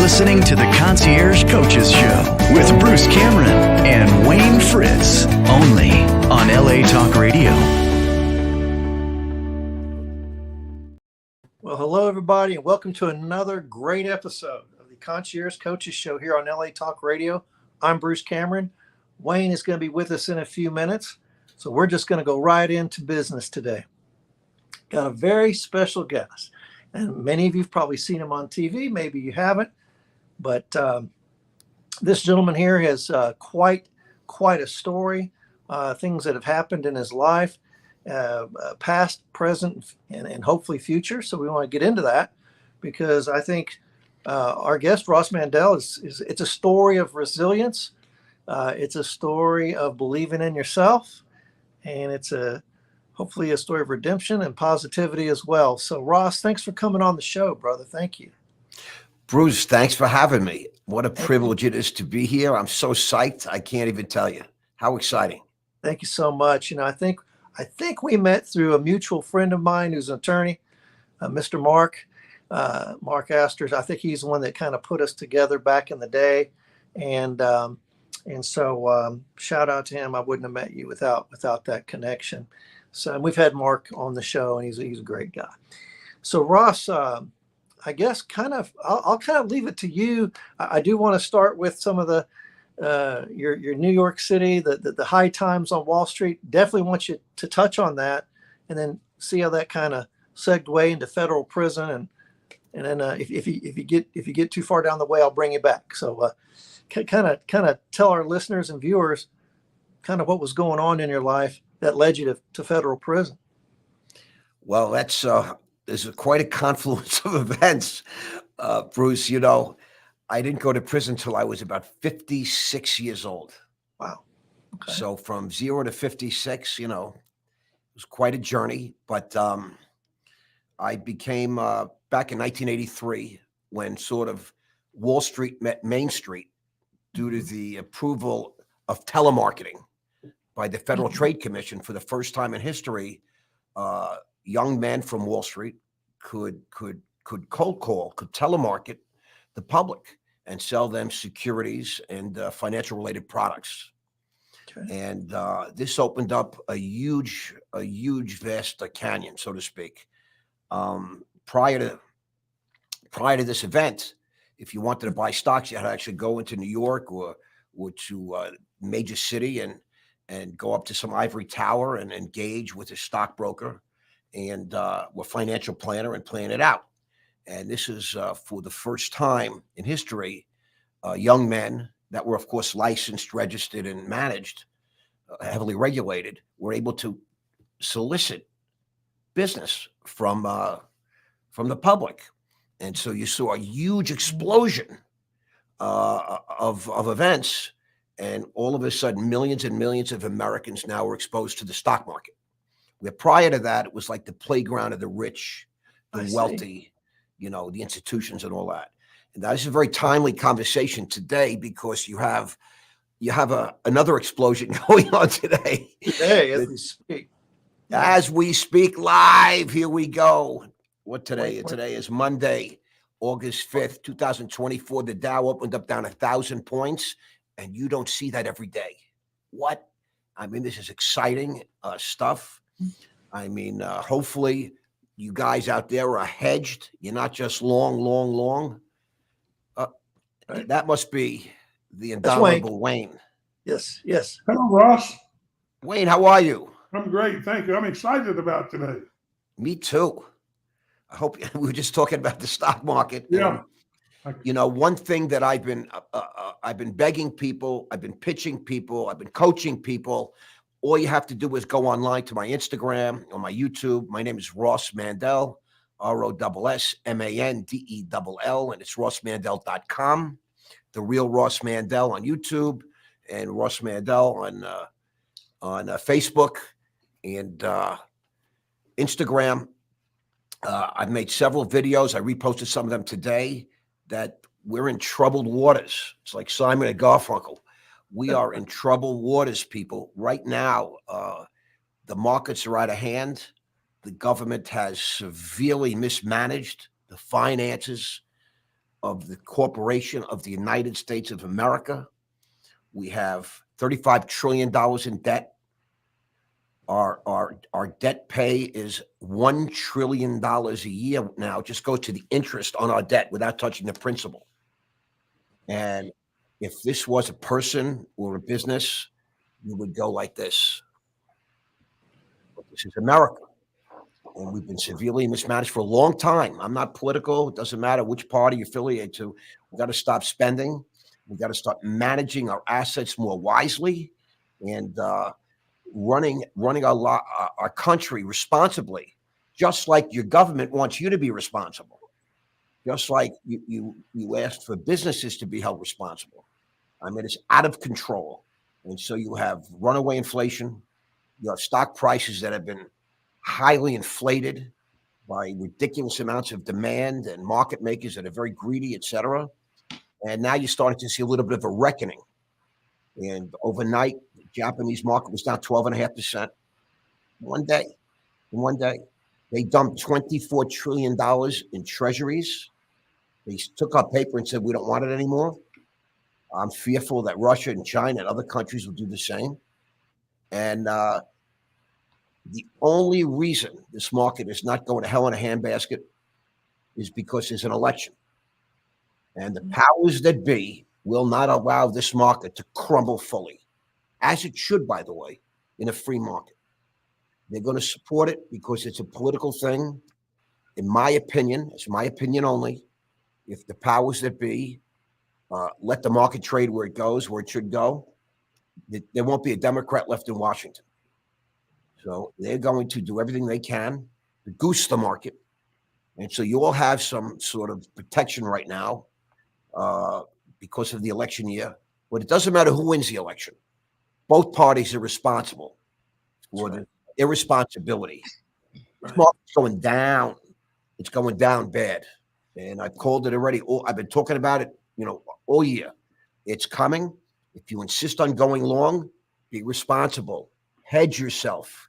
listening to the Concierge Coaches Show with Bruce Cameron and Wayne Fritz, only on LA Talk Radio. Well, hello, everybody, and welcome to another great episode of the Concierge Coaches Show here on LA Talk Radio. I'm Bruce Cameron. Wayne is going to be with us in a few minutes, so we're just going to go right into business today. Got a very special guest, and many of you have probably seen him on TV. Maybe you haven't, but this gentleman here has quite a story, things that have happened in his life, past, present, and hopefully future. So we want to get into that because I think our guest, Ross Mandel, it's a story of resilience. It's a story of believing in yourself, and it's hopefully a story of redemption and positivity as well. So Ross, thanks for coming on the show, brother. Thank you. Bruce, thanks for having me. What a privilege it is to be here. I'm so psyched. I can't even tell you. How exciting. Thank you so much. I think we met through a mutual friend of mine who's an attorney, Mr. Mark Asters. I think he's the one that kind of put us together back in the day. And so shout out to him. I wouldn't have met you without that connection. So, and we've had Mark on the show, and he's a great guy. So Ross, I guess I'll kind of leave it to you. I do want to start with some of the your New York City, the high times on Wall Street. Definitely want you to touch on that, and then see how that kind of segued into federal prison, and then if you get too far down the way, I'll bring you back. So kind of tell our listeners and viewers kind of what was going on in your life that led you to federal prison. Well, there's quite a confluence of events, Bruce. I didn't go to prison until I was about 56 years old. Wow. Okay. So from 0 to 56, it was quite a journey. But I became, back in 1983, when sort of Wall Street met Main Street due to the approval of telemarketing by the Federal Trade Commission. For the first time in history, young men from Wall Street could cold call, could telemarket the public and sell them securities and financial related products. Okay. And this opened up a huge vast canyon, so to speak. Prior to this event, if you wanted to buy stocks, you had to actually go into New York or to a major city and go up to some ivory tower and engage with a stockbroker and a financial planner and plan it out. And this is for the first time in history, young men that were, of course, licensed, registered, and managed, heavily regulated, were able to solicit business from the public. And so you saw a huge explosion of events, and all of a sudden, millions and millions of Americans now were exposed to the stock market. Where prior to that, it was like the playground of the rich, the wealthy, the institutions and all that. And that is a very timely conversation today because you have another explosion going on today. Today, as we speak. As we speak live, here we go. What today? Today is Monday, August 5th, 2024. The Dow opened up down 1,000 points, and you don't see that every day. What? I mean, this is exciting stuff. I mean, hopefully you guys out there are hedged. You're not just long. That must be the indomitable Wayne. Yes. Hello, Ross. Wayne, how are you? I'm great. Thank you. I'm excited about today. Me too. I hope we were just talking about the stock market. Yeah. One thing that I've been begging people, I've been pitching people, I've been coaching people. All you have to do is go online to my Instagram or my YouTube. My name is Ross Mandel, ROSSMANDELL, and it's rossmandel.com. The Real Ross Mandel on YouTube, and Ross Mandel on Facebook and Instagram. I've made several videos. I reposted some of them today. That we're in troubled waters. It's like Simon and Garfunkel. We are in troubled waters, people. Right now, the markets are out of hand. The government has severely mismanaged the finances. of the corporation of the United States of America. We have $35 trillion in debt. Our debt pay is $1 trillion a year now. It just goes to the interest on our debt without touching the principal. And if this was a person or a business, you would go like this. But this is America. And we've been severely mismanaged for a long time. I'm not political. It doesn't matter which party you affiliate to. We've got to stop spending. We've got to start managing our assets more wisely and running our country responsibly, just like your government wants you to be responsible, just like you asked for businesses to be held responsible. I mean, it's out of control. And so you have runaway inflation. You have stock prices that have been highly inflated by ridiculous amounts of demand and market makers that are very greedy, et cetera. And now you're starting to see a little bit of a reckoning. And overnight, the Japanese market was down 12.5%. One day. In one day. They dumped $24 trillion in treasuries. They took our paper and said, we don't want it anymore. I'm fearful that Russia and China and other countries will do the same. And the only reason this market is not going to hell in a handbasket is because there's an election. And the powers that be will not allow this market to crumble fully, as it should, by the way, in a free market. They're going to support it because it's a political thing. In my opinion, it's my opinion only, if the powers that be let the market trade where it goes, where it should go, there won't be a Democrat left in Washington. So they're going to do everything they can to goose the market. And so you all have some sort of protection right now because of the election year. But it doesn't matter who wins the election. Both parties are responsible for the irresponsibility. This market's going down. It's going down bad. And I've called it already. I've been talking about it, all year. It's coming. If you insist on going long, be responsible. Hedge yourself.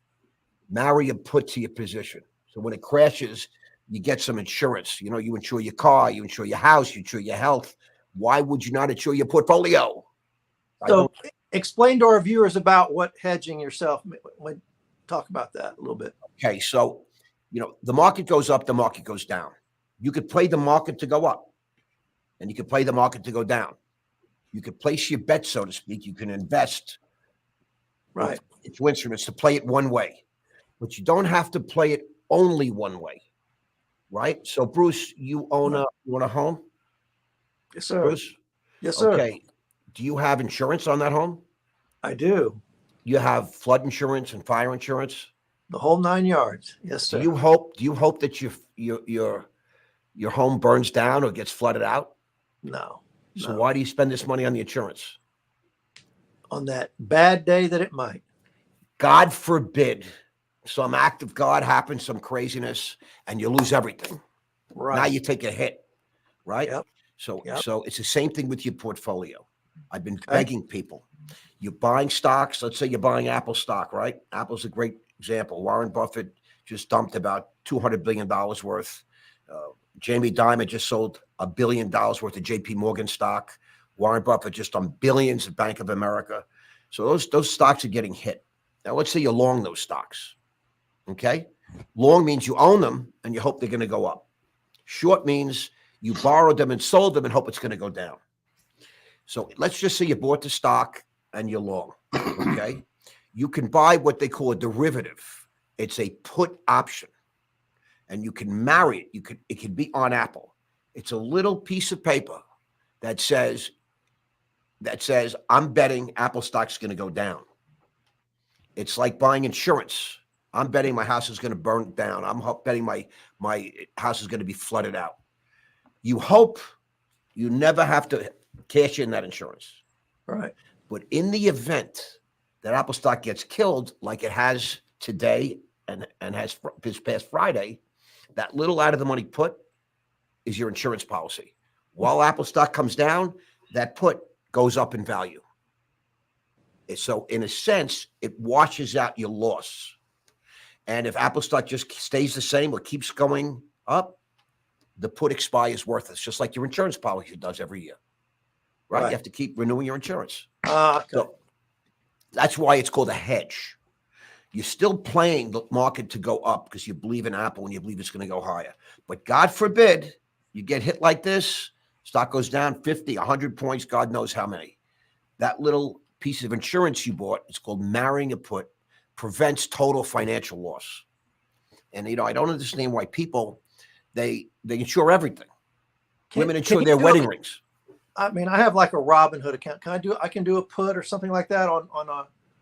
Marry a put to your position. So when it crashes, you get some insurance. You insure your car, you insure your house, you insure your health. Why would you not insure your portfolio? So explain to our viewers about what hedging yourself. Talk about that a little bit. Okay, so the market goes up, the market goes down. You could play the market to go up, and you could play the market to go down. You could place your bet, so to speak. You can invest. Right. It's instruments to play it one way, but you don't have to play it only one way. Right. So, Bruce, you own a home? Yes, sir. Bruce? Yes, sir. Okay. Do you have insurance on that home? I do. You have flood insurance and fire insurance? The whole 9 yards. Yes, sir. Do you hope that your home burns down or gets flooded out? No. So why do you spend this money on the insurance? On that bad day that it might. God forbid some act of God happens, some craziness, and you lose everything. Right. Now you take a hit, right? Yep. So it's the same thing with your portfolio. I've been begging people. You're buying stocks. Let's say you're buying Apple stock, right? Apple's a great example. Warren Buffett just dumped about $200 billion worth. Jamie Dimon just sold $1 billion worth of JP Morgan stock. Warren Buffett just on billions of Bank of America. So those stocks are getting hit. Now, let's say you long those stocks. Okay? Long means you own them and you hope they're going to go up. Short means you borrowed them and sold them and hope it's going to go down. So let's just say you bought the stock and you're long. Okay? You can buy what they call a derivative. It's a put option. And you can marry it. It can be on Apple. It's a little piece of paper that says I'm betting Apple stock's going to go down. It's like buying insurance. I'm betting my house is going to burn down. I'm betting my house is going to be flooded out. You hope you never have to cash in that insurance. Right. But in the event that Apple stock gets killed, like it has today and has this past Friday, that little out of the money put is your insurance policy. While Apple stock comes down, that put goes up in value. So in a sense, it washes out your loss. And if Apple stock just stays the same or keeps going up, the put expires worthless, just like your insurance policy does every year, right? Right. You have to keep renewing your insurance. Okay. So that's why it's called a hedge. You're still playing the market to go up because you believe in Apple and you believe it's going to go higher. But God forbid you get hit like this, stock goes down 50, 100 points, God knows how many. That little piece of insurance you bought, it's called marrying a put, prevents total financial loss. And, I don't understand why people, they insure everything. Women insure their wedding rings. I mean, I have like a Robinhood account. I can do a put or something like that on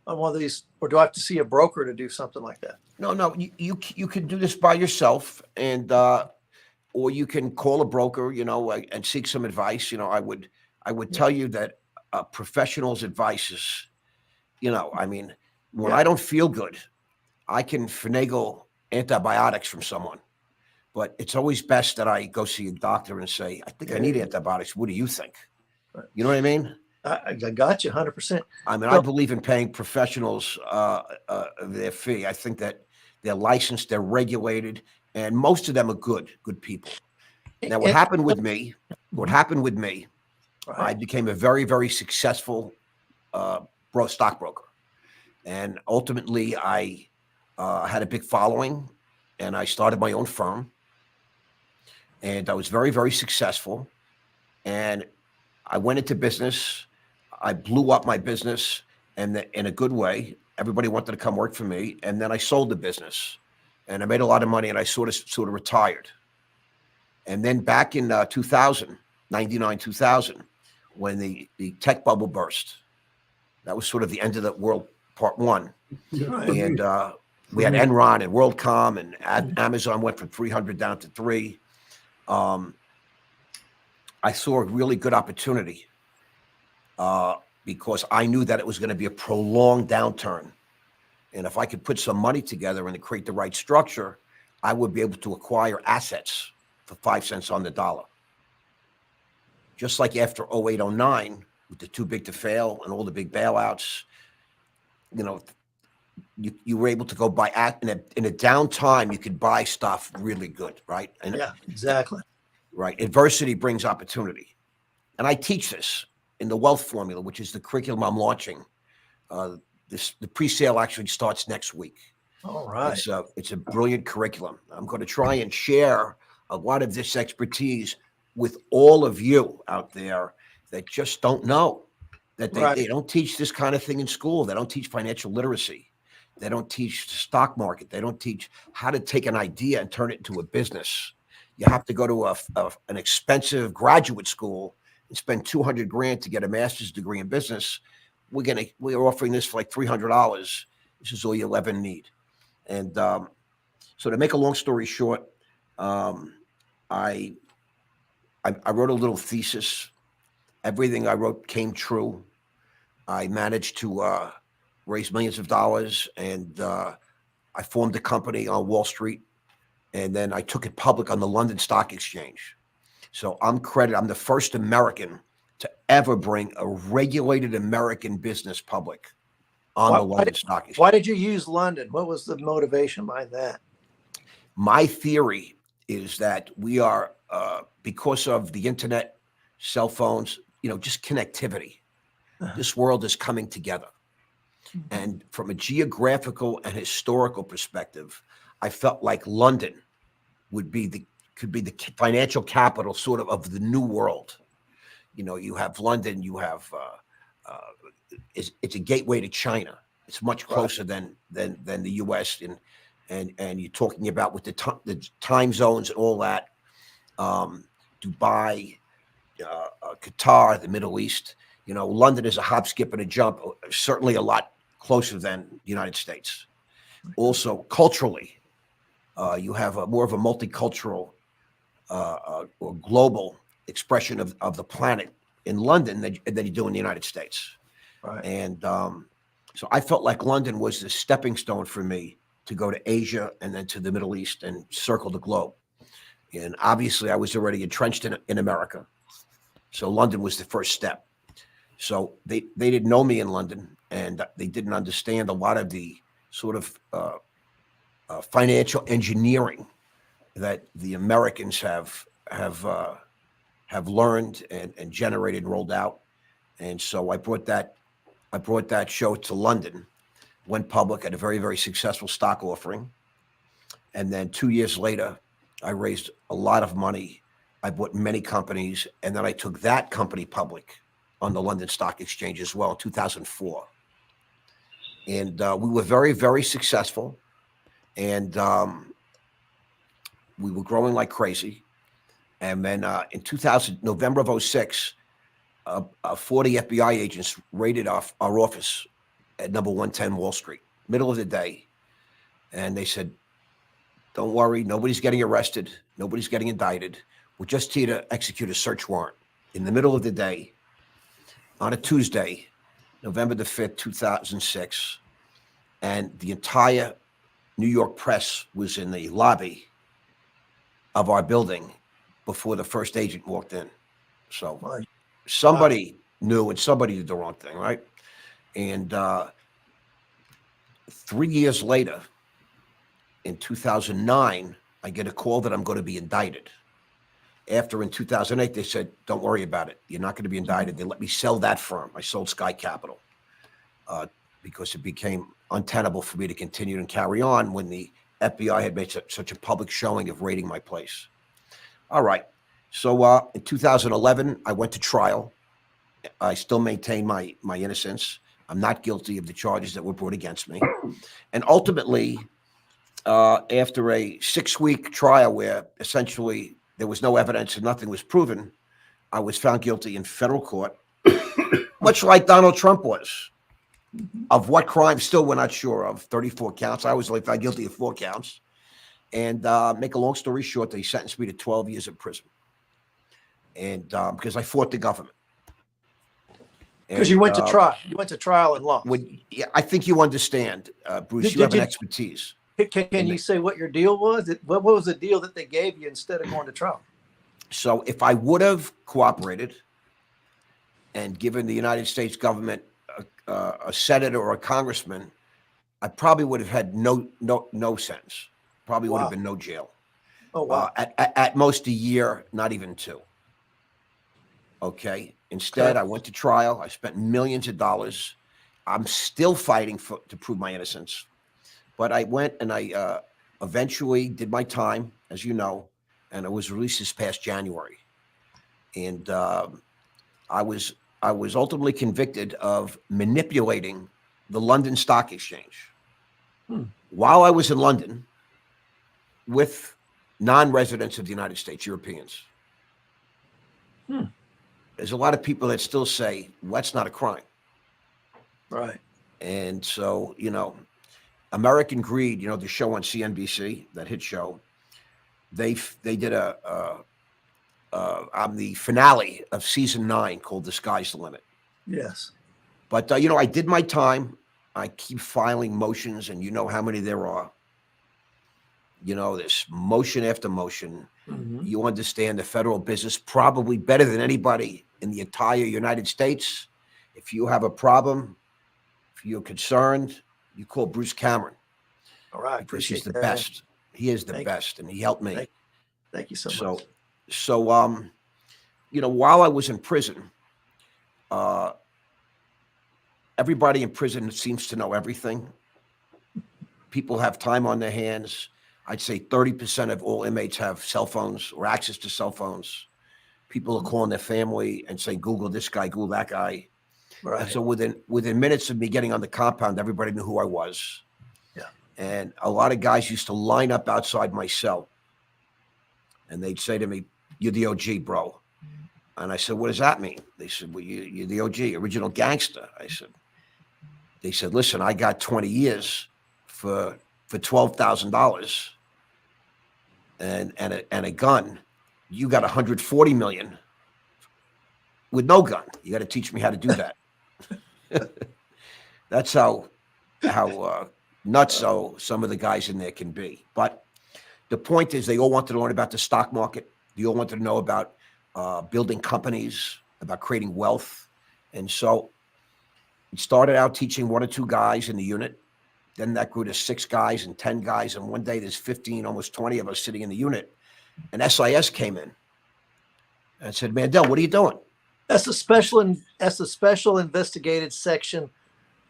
one of these, or do I have to see a broker to do something like that? No, you can do this by yourself, and or you can call a broker, and seek some advice. I would tell you that a professional's advice is, when I don't feel good, I can finagle antibiotics from someone, but it's always best that I go see a doctor and say, I think I need antibiotics. What do you think? You know what I mean? I got you 100%. I mean, I believe in paying professionals their fee. I think that they're licensed, they're regulated, and most of them are good people. Now, what happened with me, Right. I became a very, very successful stockbroker. And ultimately, I had a big following, and I started my own firm. And I was very, very successful. And I went into business. I blew up my business, and in a good way. Everybody wanted to come work for me, and then I sold the business, and I made a lot of money, and I sort of retired. And then back in 2000, 99, 2000, when the tech bubble burst, that was sort of the end of the world, part one. And we had Enron and WorldCom, and Amazon went from 300 down to 3. I saw a really good opportunity because I knew that it was going to be a prolonged downturn. And if I could put some money together and create the right structure, I would be able to acquire assets for 5 cents on the dollar. Just like after 08, 09, with the too big to fail and all the big bailouts, you were able to go buy in a down time, you could buy stuff really good, right? And yeah, exactly. Right. Adversity brings opportunity. And I teach this in the Wealth Formula, which is the curriculum I'm launching. The pre-sale actually starts next week. All right. It's a brilliant curriculum. I'm going to try and share a lot of this expertise with all of you out there that just don't know, that they don't teach this kind of thing in school. They don't teach financial literacy. They don't teach the stock market. They don't teach how to take an idea and turn it into a business. You have to go to an expensive graduate school and spend $200,000 to get a master's degree in business. We're offering this for like $300. This is all you'll ever need. And so to make a long story short, I wrote a little thesis. Everything I wrote came true. I managed to raise millions of dollars, and I formed a company on Wall Street. And then I took it public on the London Stock Exchange. So I'm the first American to ever bring a regulated American business public on the London Stock Exchange. Why did you use London? What was the motivation behind that? My theory is that we are, because of the internet, cell phones, just connectivity, this world is coming together. And from a geographical and historical perspective, I felt like London could be the financial capital sort of the new world. You have London, you have it's a gateway to China. It's much closer than the U.S. and you're talking about with the time zones and all that. Dubai, Qatar, the Middle East. London is a hop, skip, and a jump. Certainly a lot closer than the United States. Also, culturally, you have more of a multicultural or global expression of the planet in London than you do in the United States. Right. And so I felt like London was the stepping stone for me to go to Asia and then to the Middle East and circle the globe. And obviously, I was already entrenched in America. So London was the first step. So they didn't know me in London, and they didn't understand a lot of the sort of financial engineering that the Americans have have learned and generated and rolled out. And so I brought that show to London, went public at a very, very successful stock offering. And then 2 years later, I raised a lot of money. I bought many companies, and then I took that company public on the London Stock Exchange as well in 2004. And we were very, very successful. And we were growing like crazy. And then in November of 06, 40 FBI agents raided our office at number 110 Wall Street, middle of the day. And they said, don't worry, nobody's getting arrested. Nobody's getting indicted. We're just here to execute a search warrant. In the middle of the day, on a Tuesday, November the 5th, 2006, and the entire New York press was in the lobby of our building before the first agent walked in. So somebody knew and somebody did the wrong thing, right? And 3 years later, in 2009, I get a call that I'm going to be indicted. After in 2008, they said, don't worry about it. You're not going to be indicted. They let me sell that firm. I sold Sky Capital because it became untenable for me to continue and carry on when the FBI had made such a public showing of raiding my place. All right. So in 2011, I went to trial. I still maintain my innocence. I'm not guilty of the charges that were brought against me. And ultimately, after a 6-week trial where essentially there was no evidence and nothing was proven, I was found guilty in federal court, much like Donald Trump was. Of what crime, still we're not sure of. 34 counts. I was only found guilty of 4 counts. And make a long story short, they sentenced me to 12 years in prison. And because I fought the government. Because you went to trial. You went to trial and lost. Yeah, I think you understand, Bruce. You have an expertise. Can you say what your deal was? What was the deal that they gave you instead of going to trial? So if I would have cooperated and given the United States government a senator or a congressman, I probably would have had no sentence. Probably would have been no jail. Oh, wow. At most a year, not even 2. Okay. Instead, I went to trial. I spent millions of dollars. I'm still fighting to prove my innocence. But I went and I eventually did my time, as you know, and I was released this past January. And I was ultimately convicted of manipulating the London Stock Exchange while I was in London with non-residents of the United States, Europeans. There's a lot of people that still say, well, that's not a crime. Right. And so, American Greed, the show on CNBC, that hit show, they did on the finale of season 9 called The Sky's the Limit. Yes. But, I did my time. I keep filing motions, and you know how many there are. This motion after motion. Mm-hmm. You understand the federal business probably better than anybody in the entire United States. If you have a problem, if you're concerned, you call Bruce Cameron. All right. Because he's the best. He is the best, and he helped me. Thank you so much. So, while I was in prison, everybody in prison seems to know everything. People have time on their hands. I'd say 30% of all inmates have cell phones or access to cell phones. People are calling their family and saying, Google this guy, Google that guy. Right. And so within minutes of me getting on the compound, everybody knew who I was. Yeah. And a lot of guys used to line up outside my cell. And they'd say to me, you're the OG, bro. And I said, what does that mean? They said, well, you're the OG, original gangster. They said, listen, I got 20 years for $12,000 and a gun. You got 140 million with no gun. You got to teach me how to do that. That's how nutso some of the guys in there can be. But the point is, they all wanted to learn about the stock market. They all wanted to know about building companies, about creating wealth. And so it started out teaching 1 or 2 guys in the unit. Then that grew to 6 guys and 10 guys. And one day there's 15, almost 20 of us sitting in the unit. And SIS came in. And I said, Mandel, what are you doing? That's a special investigated section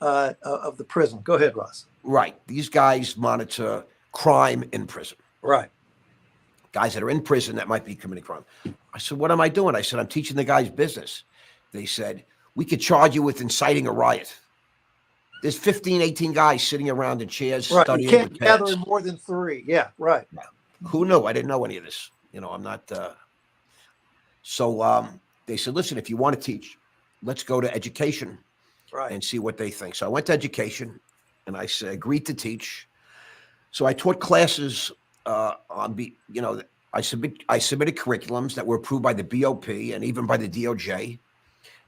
of the prison. Go ahead, Ross. Right. These guys monitor crime in prison. Right. Guys that are in prison that might be committing crime. I said, what am I doing? I said, I'm teaching the guys business. They said, we could charge you with inciting a riot. There's 15, 18 guys sitting around in chairs Right. studying. You can't with gather pens. more than 3. Yeah. Right. Who knew? I didn't know any of this. I'm not. So they said, listen, if you want to teach, let's go to education Right. and see what they think. So I went to education and I agreed to teach. So I taught classes I submitted curriculums that were approved by the BOP and even by the DOJ.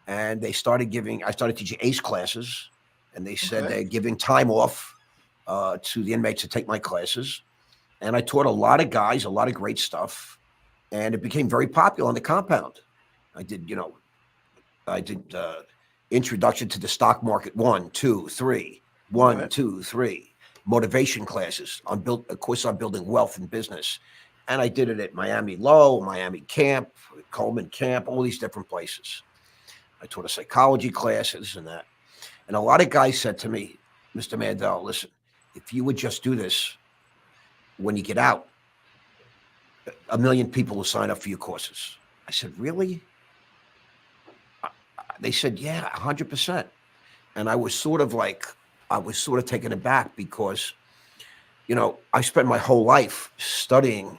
And I started teaching ACE classes, and they said they're giving time off to the inmates to take my classes. And I taught a lot of guys, a lot of great stuff. And it became very popular on the compound. I did introduction to the stock market 1, 2, 3, 1, 2, 3, motivation classes on building wealth and business. And I did it at Miami Low, Miami Camp, Coleman Camp, all these different places. I taught a psychology class, this and that. And a lot of guys said to me, Mr. Mandel, listen, if you would just do this when you get out, 1 million people will sign up for your courses. I said, really? They said, yeah, 100%. And I was sort of taken aback because, I spent my whole life studying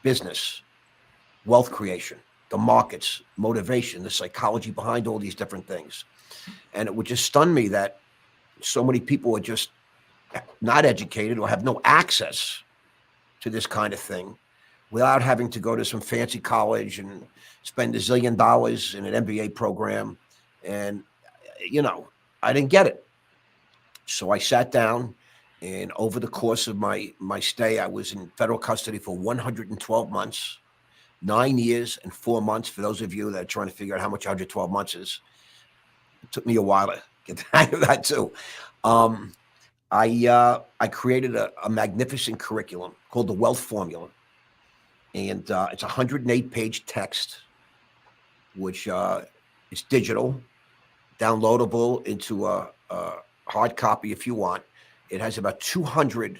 business, wealth creation, the markets, motivation, the psychology behind all these different things. And it would just stun me that so many people are just not educated or have no access to this kind of thing without having to go to some fancy college and spend $1 zillion in an MBA program. And, I didn't get it. So I sat down, and over the course of my stay, I was in federal custody for 112 months, 9 years and 4 months. For those of you that are trying to figure out how much 112 months is, it took me a while to get the hang of that too. I created a magnificent curriculum called the Wealth Formula. And it's a 108-page text, which is digital, downloadable into a hard copy if you want. It has about 200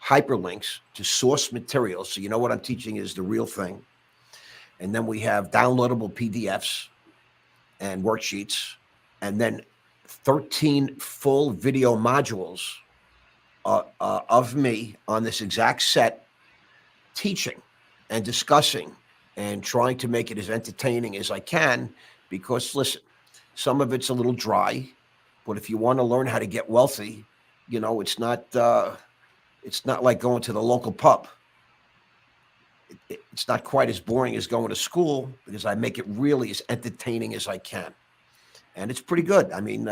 hyperlinks to source material. So what I'm teaching is the real thing. And then we have downloadable PDFs and worksheets, and then 13 full video modules of me on this exact set teaching and discussing and trying to make it as entertaining as I can, because listen, some of it's a little dry, but if you want to learn how to get wealthy, it's not like going to the local pub. It's not quite as boring as going to school, because I make it really as entertaining as I can. And it's pretty good. I mean,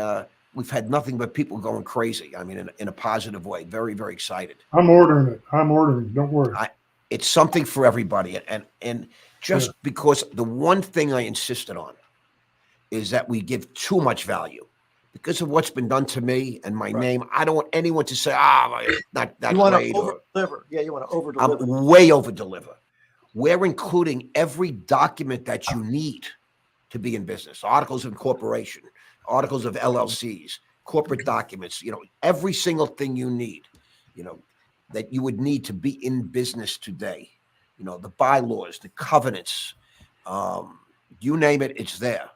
we've had nothing but people going crazy. I mean, in a positive way. Very, very excited. I'm ordering it. Don't worry. It's something for everybody. And just because the one thing I insisted on is that we give too much value. Because of what's been done to me and my name, I don't want anyone to say, not that You want great. to over-deliver. Yeah, you want to I'm over-deliver. way over-deliver. We're including every document that you need to be in business. Articles of incorporation, articles of LLCs, corporate documents, every single thing you need, that you would need to be in business today. The bylaws, the covenants, you name it, it's there.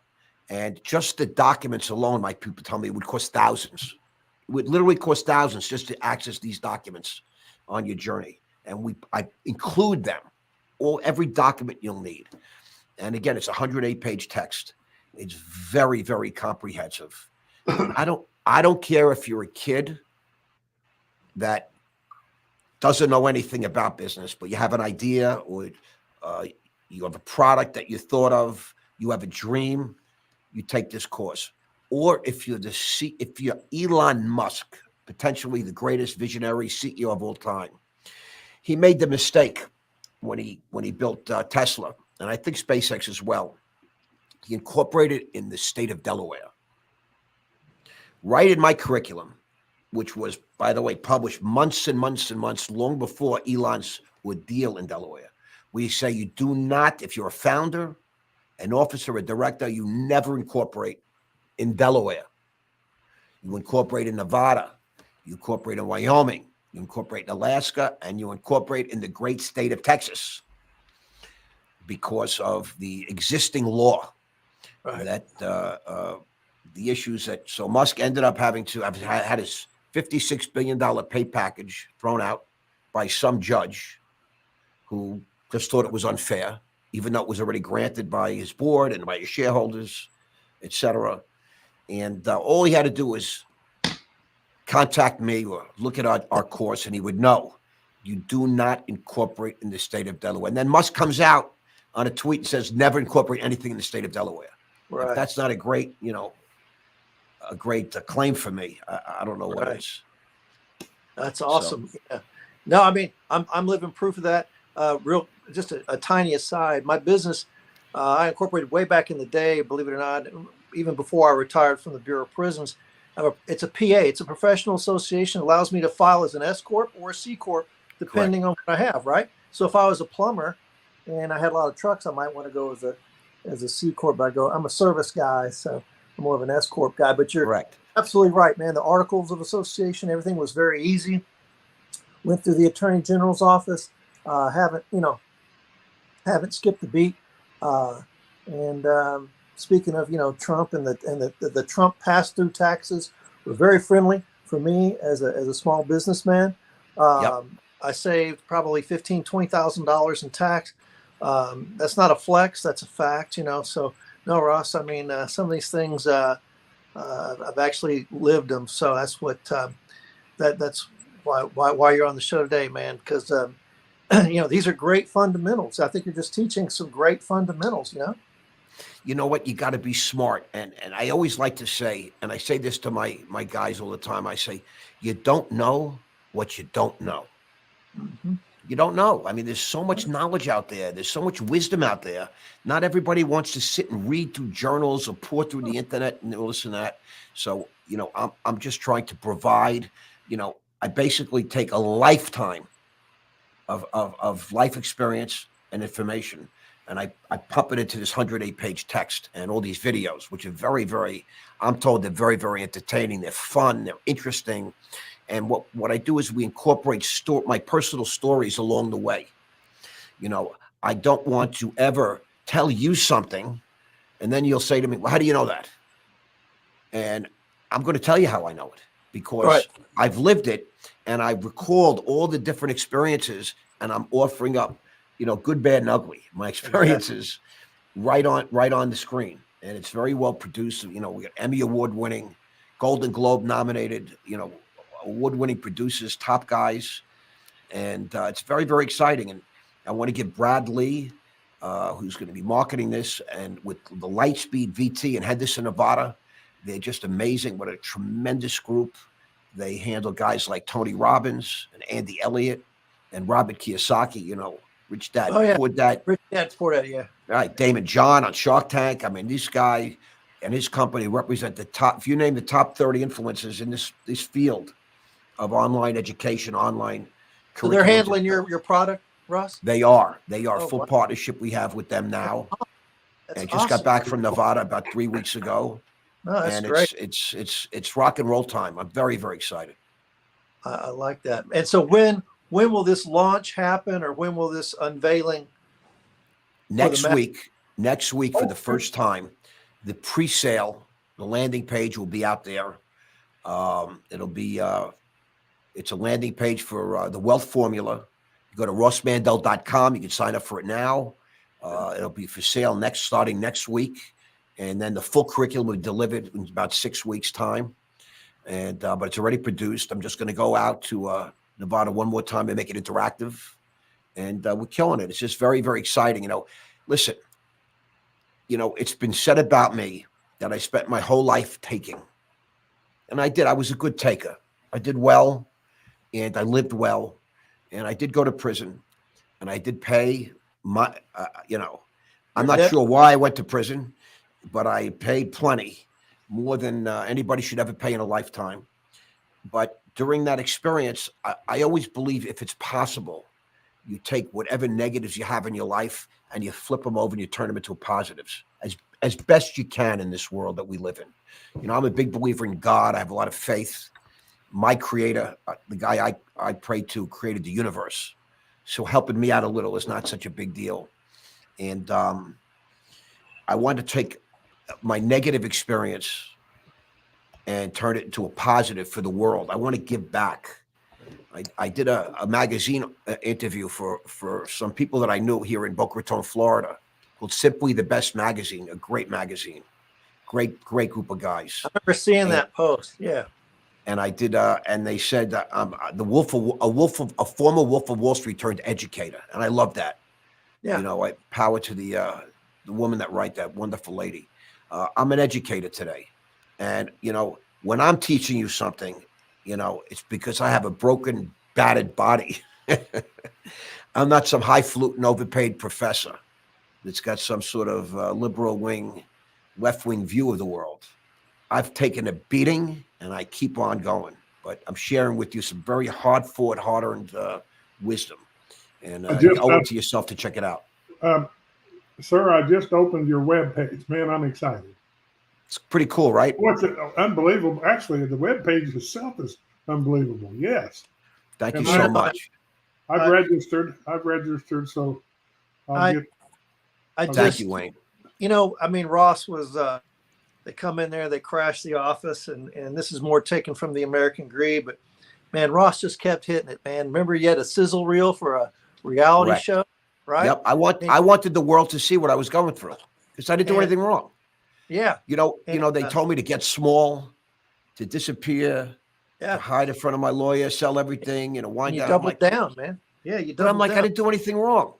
And just the documents alone, my people tell me, would cost thousands. It would literally cost thousands just to access these documents on your journey. And I include them, every document you'll need. And again, it's a 108-page text. It's very, very comprehensive. I don't care if you're a kid that doesn't know anything about business, but you have an idea, or you have a product that you thought of, you have a dream, you take this course. Or if you're Elon Musk, potentially the greatest visionary CEO of all time, he made the mistake when he built Tesla, and I think SpaceX as well. He incorporated in the state of Delaware. Right in my curriculum, which was, by the way, published months and months and months long before Elon's would deal in Delaware, we say you do not, if you're a founder an officer, a director, you never incorporate in Delaware. You incorporate in Nevada, you incorporate in Wyoming, you incorporate in Alaska, and you incorporate in the great state of Texas because of the existing law Right. that the issues that, so Musk ended up having to have had his $56 billion pay package thrown out by some judge who just thought it was unfair, even though it was already granted by his board and by his shareholders, et cetera. And all he had to do was contact me or look at our course, and he would know you do not incorporate in the state of Delaware. And then Musk comes out on a tweet and says, never incorporate anything in the state of Delaware. Right. If that's not a great, a great claim for me, I don't know what Right. is. That's awesome. Yeah. No, I mean, I'm living proof of that. Just a tiny aside. My business, I incorporated way back in the day, believe it or not, even before I retired from the Bureau of Prisons. It's a PA. It's a professional association. It allows me to file as an S corp or a C corp, depending on what I have. Right. So if I was a plumber and I had a lot of trucks, I might want to go as a C corp. But I'm a service guy, so I'm more of an S corp guy. But you're Correct. absolutely right, man. The articles of association, everything was very easy. Went through the Attorney General's office. Haven't skipped the beat. Speaking of, Trump and the Trump pass-through taxes were very friendly for me as a small businessman. Yep. I saved probably $20,000 in tax. That's not a flex. That's a fact, So no, Ross, I mean, some of these things, I've actually lived them. So that's what, that's why you're on the show today, man. Because, these are great fundamentals. I think you're just teaching some great fundamentals, You know what? You got to be smart. And I always like to say, and I say this to my guys all the time, I say, you don't know what you don't know. Mm-hmm. You don't know. I mean, there's so much knowledge out there. There's so much wisdom out there. Not everybody wants to sit and read through journals or pour through the internet and all this and that. So, I'm just trying to provide, I basically take a lifetime of life experience and information, and I pump it into this 108-page text and all these videos, which are very, very, I'm told they're very, very entertaining. They're fun. They're interesting. And what I do is we incorporate my personal stories along the way. I don't want to ever tell you something, and then you'll say to me, well, how do you know that? And I'm going to tell you how I know it, because I've lived it, and I've recalled all the different experiences, and I'm offering up, good, bad, and ugly, my experiences right on the screen. And it's very well produced. We got Emmy Award winning, Golden Globe nominated, award-winning producers, top guys. And it's very, very exciting. And I want to give Brad Lee, who's going to be marketing this, and with the Lightspeed VT in Henderson, Nevada, they're just amazing. What a tremendous group. They handle guys like Tony Robbins and Andy Elliott and Robert Kiyosaki, Rich Dad, Poor Dad. Rich Dad, Poor Dad, yeah. All right, Damon John on Shark Tank. I mean, this guy and his company represent the top, if you name the top 30 influencers in this field of online education, online So they're handling your product, Russ? They are. Oh, Full wow. partnership we have with them now. That's And just awesome. got back from Nevada about 3 weeks ago. No, that's And great. it's rock and roll time. I'm very, very excited. I like that. And so when will this launch happen, or when will this unveiling? Next week for Oh, the first time, the pre-sale, the landing page will be out there. It'll be it's a landing page for the Wealth Formula. You go to rossmandel.com. You can sign up for it now. It'll be for sale starting next week, and then the full curriculum will be delivered in about 6 weeks' time. And but it's already produced. I'm just going to go out to Nevada one more time and make it interactive, and we're killing it. It's just very, very exciting. Listen, it's been said about me that I spent my whole life taking, and I did. I was a good taker. I did well, and I lived well, and I did go to prison, and I did pay my, I'm not sure why I went to prison, but I paid plenty, more than anybody should ever pay in a lifetime. But during that experience, I always believe if it's possible you take whatever negatives you have in your life and you flip them over and you turn them into positives as best you can in this world that we live in. You know, I'm a big believer in God. I have a lot of faith. My creator, the guy I pray to, created the universe. So helping me out a little is not such a big deal. And I wanted to take my negative experience and turn it into a positive for the world. I want to give back. I did a magazine interview for some people that I knew here in Boca Raton, Florida, called Simply the Best Magazine, a great magazine. Great group of guys. I remember seeing that post. Yeah. And I did, and they said that a former Wolf of Wall Street turned educator, and I love that. Yeah. You know, power to the woman that wrote that wonderful lady. I'm an educator today, and you know, when I'm teaching you something, you know, it's because I have a broken, battered body. I'm not some highfalutin, overpaid professor that's got some sort of liberal wing, left wing view of the world. I've taken a beating and I keep on going, but I'm sharing with you some very hard-fought, hard-earned wisdom, and you owe it to yourself to check it out. Sir, I just opened your webpage. Man, I'm excited. It's pretty cool, right? What's it? Unbelievable. Actually, the webpage itself is unbelievable. Yes. Thank you so much. I've registered. So Thank you, Wayne. You know, I mean, Ross was, they come in there, they crash the office, and this is more taken from the American Greed, but man, Ross just kept hitting it, man. Remember, you had a sizzle reel for a reality show, right? Yep. I wanted the world to see what I was going through because I didn't do anything wrong. Yeah. You know, they told me to get small, to disappear, to hide in front of my lawyer, sell everything, wind down. You doubled down, man. Yeah, you doubled down. But I'm like, I didn't do anything wrong.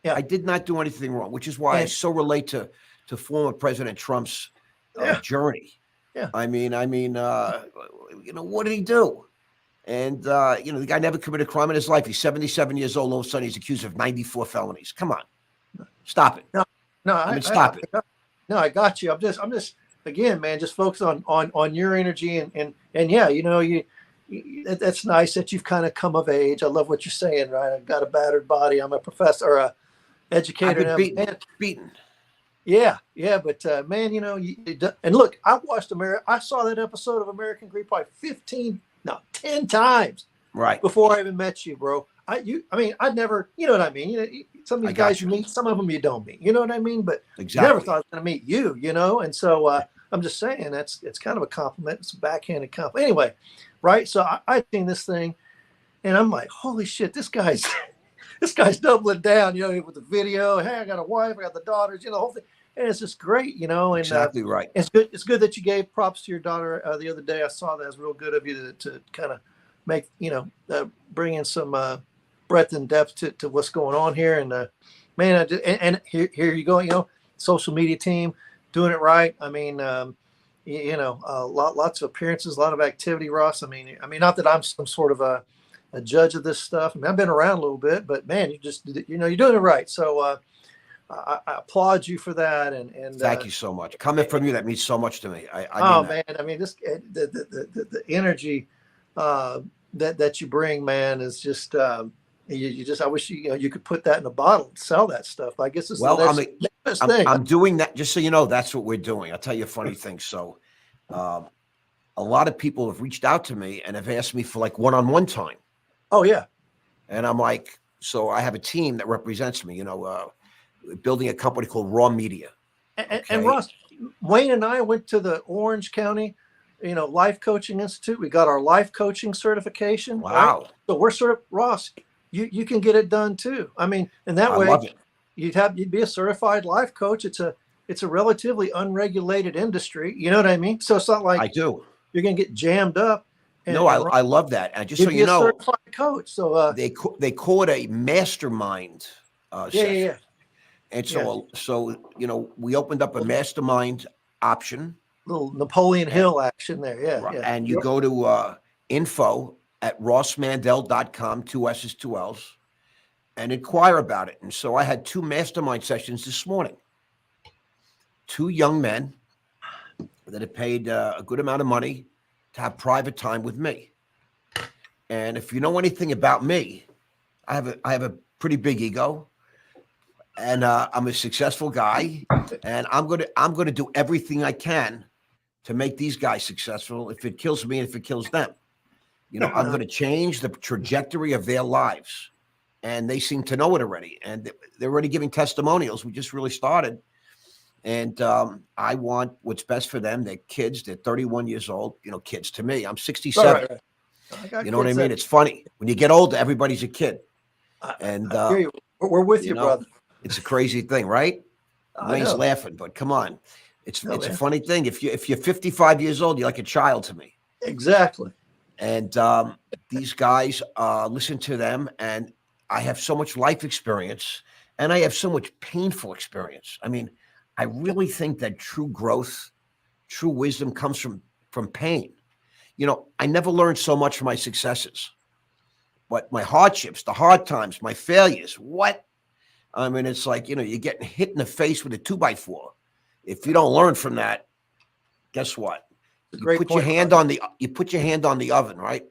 Yeah. I did not do anything wrong, which is why I so relate to former President Trump's journey. Yeah. I mean, what did he do? And, the guy never committed a crime in his life. He's 77 years old. All of a sudden, he's accused of 94 felonies. Come on. Stop it. Stop it. No, I got you. I'm just again, man, just focus on your energy and yeah, that's nice that you've kind of come of age. I love what you're saying, right? I've got a battered body. I'm a professor or a educator. I've been beaten. Yeah, but man, and look, I watched I saw that episode of American Greed probably 10 times before I even met you, bro. I'd never, you know what I mean? Some of these guys you meet, some of them you don't meet, you know what I mean? But never thought I was going to meet you, and so I'm just saying it's kind of a compliment. It's a backhanded compliment. Anyway, right? So I seen this thing and I'm like, holy shit, this guy's doubling down, with the video. Hey, I got a wife, I got the daughters, the whole thing. And it's just great, and exactly right. It's good that you gave props to your daughter the other day. I saw that. It was real good of you to kind of make, bring in some breadth and depth to what's going on here. And man, and here you go, social media team doing it right. I mean, lots of appearances, a lot of activity, Ross. I mean, not that I'm some sort of a judge of this stuff. I've been around a little bit, but man, you're doing it right. So I applaud you for that. And thank you so much. Coming from you, that means so much to me. Man, this the energy that you bring, man, is just I wish you could put that in a bottle and sell that stuff. I guess it's I'm doing that just so you know. That's what we're doing. I'll tell you a funny thing. So, a lot of people have reached out to me and have asked me for like one-on-one time. Oh yeah, and I'm like, so I have a team that represents me. Building a company called Raw Media. And Ross, Wayne and I went to the Orange County, Life Coaching Institute. We got our life coaching certification. Wow. Right? So we're Ross, you can get it done too. I mean, and that way you'd be a certified life coach. It's a relatively unregulated industry. You know what I mean? So it's not like I do. You're going to get jammed up. I love that. And just so you know, certified coach. So they call it a mastermind. Yeah. And so we opened up a mastermind option. Little Napoleon Hill action there. Yeah. And you go to info@rossmandel.com, 2 S's, 2 L's, and inquire about it. And so I had 2 mastermind sessions this morning. 2 young men that had paid a good amount of money to have private time with me. And if you know anything about me, I have a pretty big ego, and I'm a successful guy, and I'm gonna do everything I can to make these guys successful. If it kills me, if it kills them, I'm going to change the trajectory of their lives, and they seem to know it already, and they're already giving testimonials. We just really started, and I want what's best for them. They're kids. They're 31 years old. Kids to me. I'm 67. Right. I got You know what I kids mean? that- It's funny when you get older. Everybody's a kid, and I hear you. We're with you, brother. it's a crazy thing, right? I Wayne's know. laughing, but come on, it's No, a man. funny thing. If you're 55 years old, you're like a child to me. Exactly. And these guys, listen to them, and I have so much life experience, and I have so much painful experience. I mean, I really think that true growth, true wisdom comes from pain. I never learned so much from my successes, but my hardships, the hard times, my failures. What? I mean, it's like you're getting hit in the face with a 2x4. If you don't learn from that, guess what? You put your hand on the oven, right?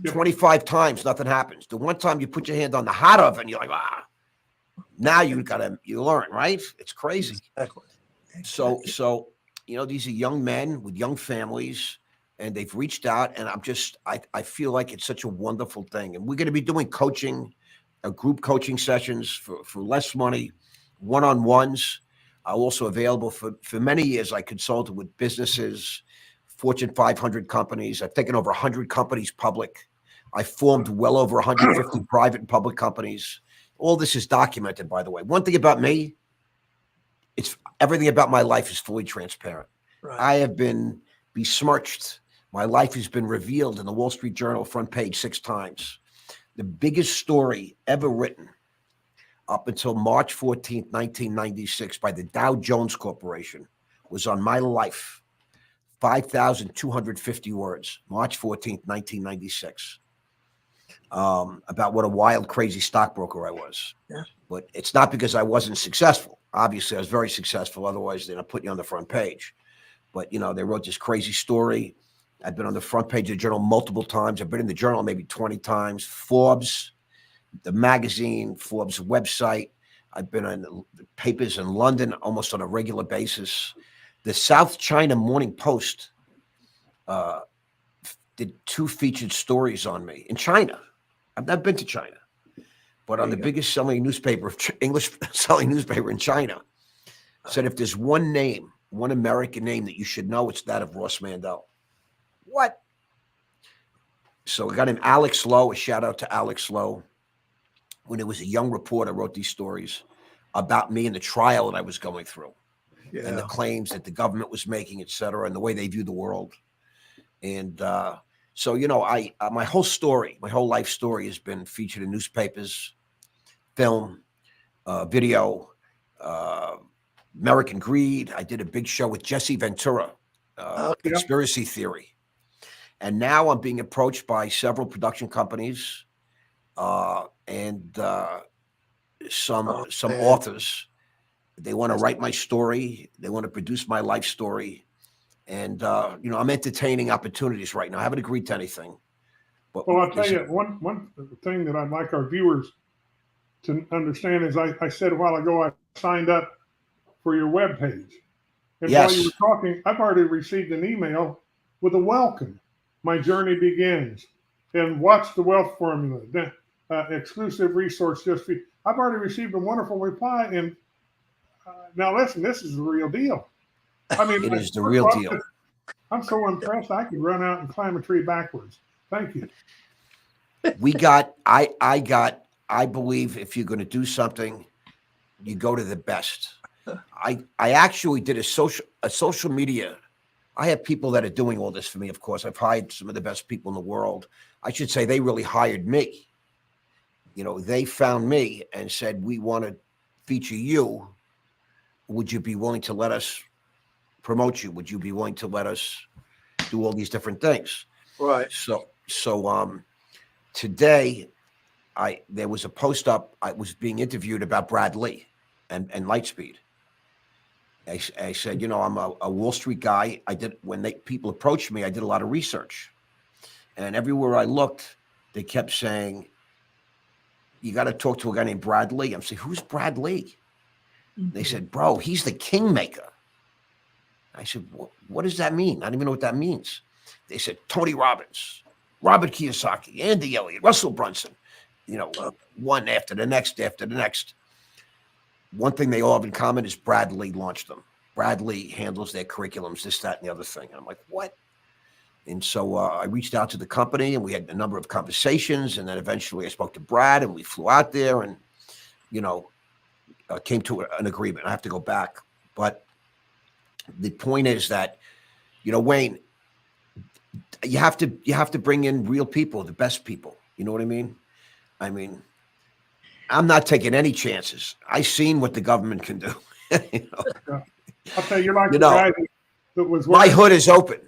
Yep. 25 times, nothing happens. The one time you put your hand on the hot oven, you're like, now you learn, right? It's crazy. Exactly. So, these are young men with young families, and they've reached out, and I feel like it's such a wonderful thing. And we're going to be doing coaching, group coaching sessions for less money, one-on-ones. I'm also available for many years. I consulted with businesses, Fortune 500 companies. I've taken over 100 companies public. I formed well over 150 private and public companies. All this is documented, by the way. One thing about me, it's everything about my life is fully transparent. Right. I have been besmirched. My life has been revealed in the Wall Street Journal front page 6 times. The biggest story ever written up until March 14th, 1996 by the Dow Jones Corporation was on my life. 5,250 words, March 14th, 1996, about what a wild, crazy stockbroker I was. Yeah. But it's not because I wasn't successful. Obviously, I was very successful. Otherwise, they'd not put you on the front page. But, they wrote this crazy story. I've been on the front page of the Journal multiple times. I've been in the Journal maybe 20 times. Forbes, the magazine, Forbes website. I've been on the papers in London almost on a regular basis. The South China Morning Post did 2 featured stories on me in China. I've never been to China, but on the biggest selling newspaper, English selling newspaper in China, said if there's one name, one American name that you should know, it's that of Ross Mandel. What? So I got him, Alex Lowe. A shout out to Alex Lowe. When it was a young reporter, wrote these stories about me and the trial that I was going through. Yeah. And the claims that the government was making, et cetera, and the way they view the world. And so, my whole story, my whole life story has been featured in newspapers, film, video, American Greed. I did a big show with Jesse Ventura, Conspiracy Theory. And now I'm being approached by several production companies and some authors. They want to write my story. They want to produce my life story. And, I'm entertaining opportunities right now. I haven't agreed to anything. But Well, I'll tell you, one thing that I'd like our viewers to understand is I said a while ago I signed up for your webpage. And Yes. while you were talking, I've already received an email with a welcome. My journey begins. And watch the wealth formula. Exclusive resource just for you. I've already received a wonderful reply. And now listen, this is the real deal. I mean, it is the real deal. I'm so impressed. I could run out and climb a tree backwards. Thank you. I believe if you're going to do something, you go to the best. I actually did a social media. I have people that are doing all this for me. Of course, I've hired some of the best people in the world. I should say they really hired me. They found me and said, we want to feature you. Would you be willing to let us promote you? Would you be willing to let us do all these different things? Right. So today there was a post up. I was being interviewed about Brad Lee and Lightspeed. I said, I'm a Wall Street guy. When people approached me, I did a lot of research, and everywhere I looked, they kept saying, you got to talk to a guy named Brad Lee. I'm saying, who's Brad Lee? They said, bro, he's the kingmaker. I said, what does that mean? I don't even know what that means. They said, Tony Robbins, Robert Kiyosaki, Andy Elliott, Russell Brunson, one after the next, after the next. One thing they all have in common is Brad Lee launched them. Brad Lee handles their curriculums, this, that, and the other thing. And I'm like, what? And so I reached out to the company, and we had a number of conversations. And then eventually I spoke to Brad, and we flew out there and, came to an agreement. I have to go back. But the point is that, Wayne, you have to bring in real people, the best people. You know what I mean? I'm not taking any chances. I've seen what the government can do. I'll tell you, you're like the guy that was my hood is open.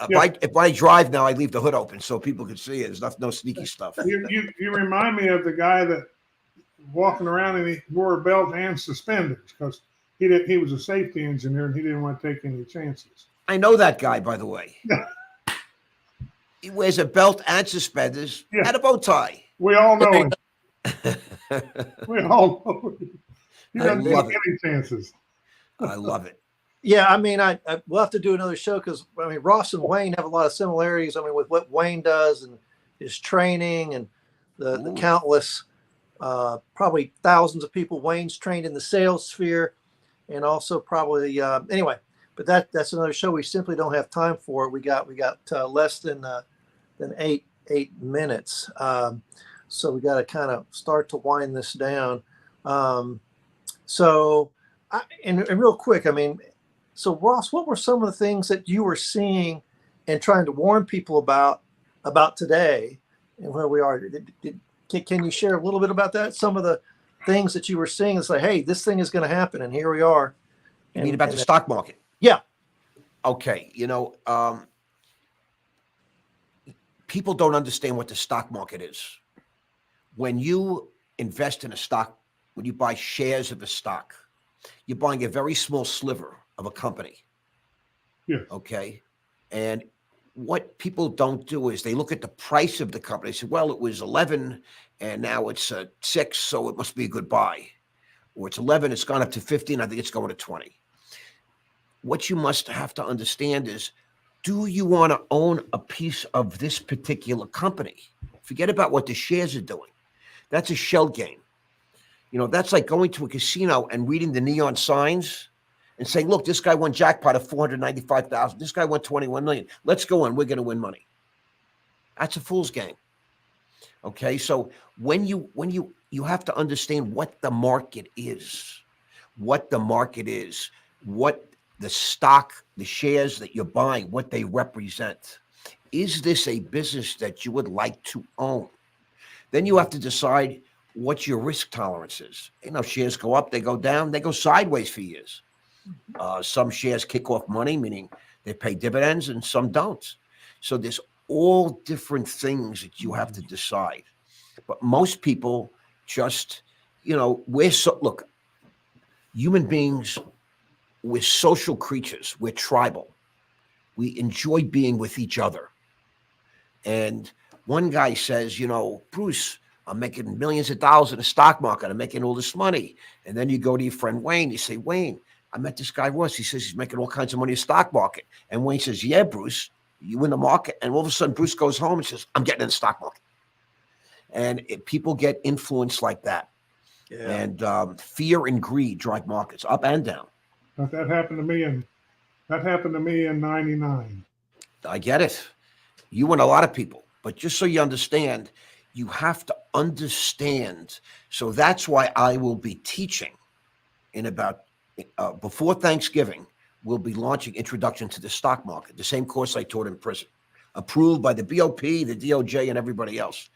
Yeah. If I drive now, I leave the hood open so people can see it. There's no sneaky stuff. You remind me of the guy that walking around and he wore a belt and suspenders because he was a safety engineer and he didn't want to take any chances. I know that guy, by the way. He wears a belt and suspenders and a bow tie. We all know him. We all know him. He doesn't take any chances. I love it. Yeah, we'll have to do another show because Ross and Wayne have a lot of similarities. With what Wayne does and his training and the countless, probably thousands of people Wayne's trained in the sales sphere, and also probably anyway. But that's another show. We simply don't have time for it. We got less than 8 minutes, so we got to kind of start to wind this down. And real quick, so Ross, what were some of the things that you were seeing and trying to warn people about today and where we are? Can you share a little bit about that? Some of the things that you were seeing is like, hey, this thing is going to happen, and here we are. You mean about the stock market? Yeah. Okay. People don't understand what the stock market is. When you invest in a stock, when you buy shares of a stock, you're buying a very small sliver of a company. Yeah. Okay. And what people don't do is they look at the price of the company. They say, well, it was 11 and now it's 6, so it must be a good buy. Or it's 11, it's gone up to 15, I think it's going to 20. What you must have to understand is, do you want to own a piece of this particular company? Forget about what the shares are doing. That's a shell game. That's like going to a casino and reading the neon signs and saying, look, this guy won jackpot of 495,000. This guy won 21 million. Let's go in. We're going to win money. That's a fool's game. Okay. So when you have to understand what the market is, what the stock, the shares that you're buying, what they represent. Is this a business that you would like to own? Then you have to decide what your risk tolerance is. Shares go up, they go down, they go sideways for years. Some shares kick off money, meaning they pay dividends, and some don't. So there's all different things that you have to decide. But most people just, look, human beings, we're social creatures. We're tribal. We enjoy being with each other. And one guy says, Bruce, I'm making millions of dollars in the stock market. I'm making all this money. And then you go to your friend Wayne. You say, Wayne, I met this guy Ross. He says he's making all kinds of money in the stock market. And Wayne says, yeah, Bruce, you in the market. And all of a sudden, Bruce goes home and says, I'm getting in the stock market. And people get influenced like that. Yeah. And fear and greed drive markets up and down. That happened to me in 99. I get it. You and a lot of people. But just so you understand, you have to understand. So that's why I will be teaching in about before Thanksgiving. We'll be launching Introduction to the Stock Market, the same course I taught in prison, approved by the BOP, the DOJ, and everybody else.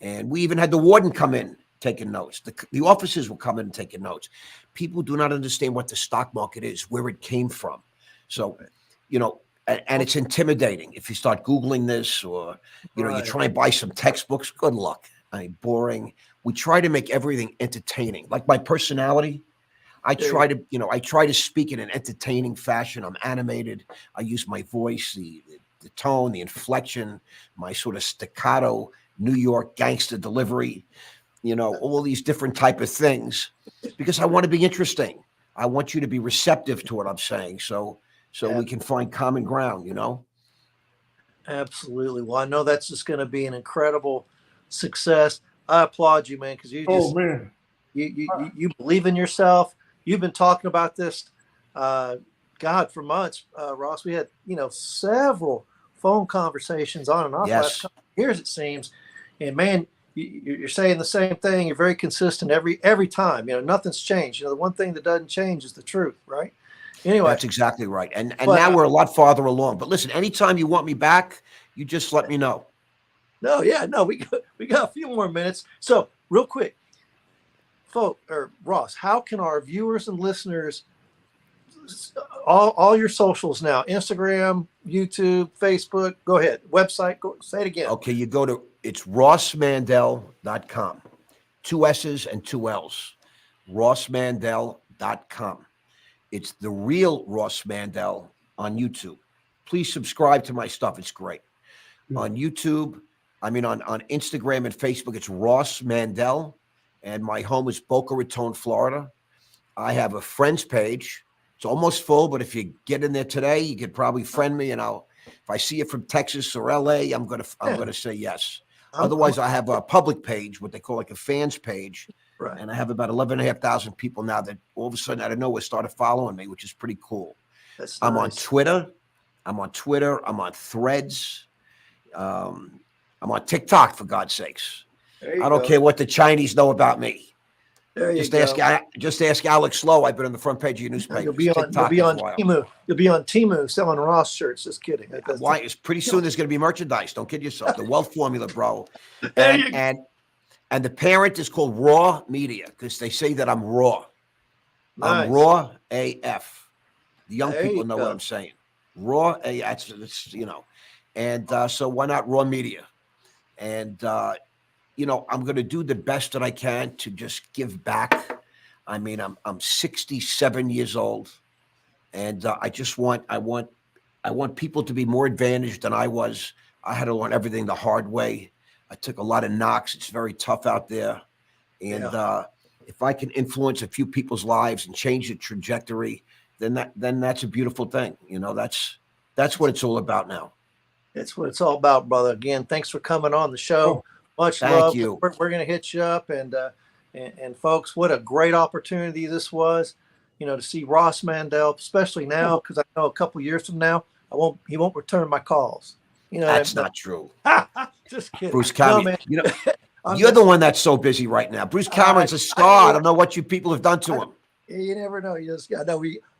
And we even had the warden come in taking notes. The officers will come in and taking notes. People do not understand what the stock market is, where it came from. So, and it's intimidating. If you start Googling this or, you try and buy some textbooks, good luck. Boring. We try to make everything entertaining. Like my personality, I try to speak in an entertaining fashion. I'm animated. I use my voice, the tone, the inflection, my sort of staccato New York gangster delivery. all these different type of things, because I want to be interesting. I want you to be receptive to what I'm saying. So we can find common ground, Absolutely. Well, I know that's just going to be an incredible success. I applaud you, man, because man, you believe in yourself. You've been talking about this, God, for months, Ross. We had, several phone conversations on and off last couple of years, it seems. And man, you're saying the same thing. You're very consistent every time. Nothing's changed. The one thing that doesn't change is the truth, right? Anyway, that's exactly right. And now we're a lot farther along. But listen, anytime you want me back, you just let me know. No, we got a few more minutes. So real quick, Ross, how can our viewers and listeners, all your socials now, Instagram, YouTube, Facebook, go ahead, website, say it again. Okay, it's rossmandel.com. 2 S's and 2 L's. rossmandel.com. It's The Real Ross Mandel on YouTube. Please subscribe to my stuff. It's great. On YouTube, on Instagram and Facebook, it's Ross Mandel. And my home is Boca Raton, Florida. I have a friends page. It's almost full, but if you get in there today, you could probably friend me, and if I see you from Texas or LA, I'm gonna say yes. Otherwise, I have a public page, what they call like a fans page. Right. And I have about 11,500 people now that all of a sudden out of nowhere started following me, which is pretty cool. That's I'm nice. on Twitter. I'm on Threads. I'm on TikTok, for God's sakes. I don't care what the Chinese know about me. There you Just ask Alex Lowe. I've been on the front page of your newspaper. You'll be on Temu. You'll be on Temu selling Ross shirts. Just kidding. Why? It's pretty soon there's going to be merchandise. Don't kid yourself. The wealth formula, bro. And the parent is called Raw Media, because they say that I'm raw. Nice. I'm raw AF. The young There people you know go. what I'm saying. Raw AF. And so why not Raw Media? And I'm going to do the best that I can to just give back. I'm 67 years old, and I want people to be more advantaged than I was. I had to learn everything the hard way. I took a lot of knocks. It's very tough out there. And if I can influence a few people's lives and change the trajectory, then that's a beautiful thing. That's what it's all about now. That's what it's all about, brother. Again, thanks for coming on the show. Much Thank love. you. We're going to hit you up, and folks, what a great opportunity this was. To see Ross Mandel, especially now, because I know a couple years from now, he won't return my calls. That's not true. Just kidding. Bruce Cameron, you're the one that's so busy right now. Bruce Cameron's a star. I don't know what you people have done to him. You never know.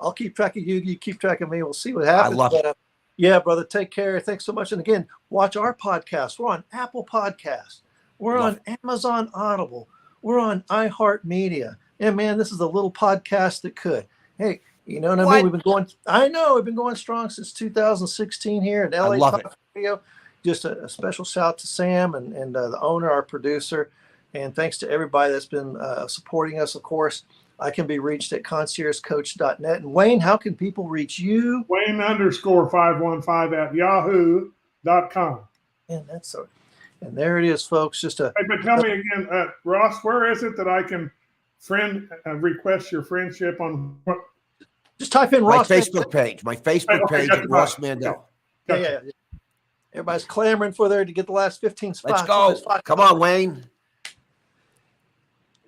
I'll keep track of you. You keep track of me. We'll see what happens. I love it. Yeah, brother. Take care. Thanks so much. And again, watch our podcast. We're on Apple Podcasts. We're on Amazon Audible. We're on iHeartMedia. And man, this is a little podcast that could. Hey, you know what I mean? We've been going strong since 2016 here at LA Talk Radio. Just a special shout out to Sam and the owner, our producer. And thanks to everybody that's been supporting us, of course. I can be reached at conciergecoach.net. And Wayne, how can people reach you? Wayne_515 at yahoo.com. And and there it is, folks. But tell me again, Ross, where is it that I can request your friendship on? Just type in my Ross. Facebook page. My Facebook page is Ross Mandel. Yeah. Everybody's clamoring for there to get the last 15 spots. Let's go. Come on, Wayne.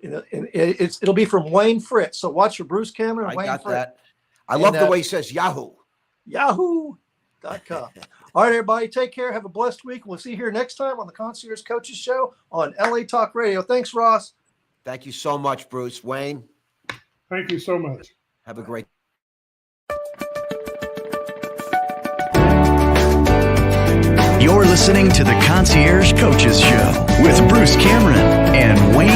It'll be from Wayne Fritz. So watch for Bruce Cameron. I got that. I love the way he says Yahoo. Yahoo.com. All right, everybody, take care. Have a blessed week. We'll see you here next time on the Concierge Coaches Show on LA Talk Radio. Thanks, Ross. Thank you so much, Bruce. Wayne. Thank you so much. Have a great You're listening to the Concierge Coaches Show with Bruce Cameron and Wayne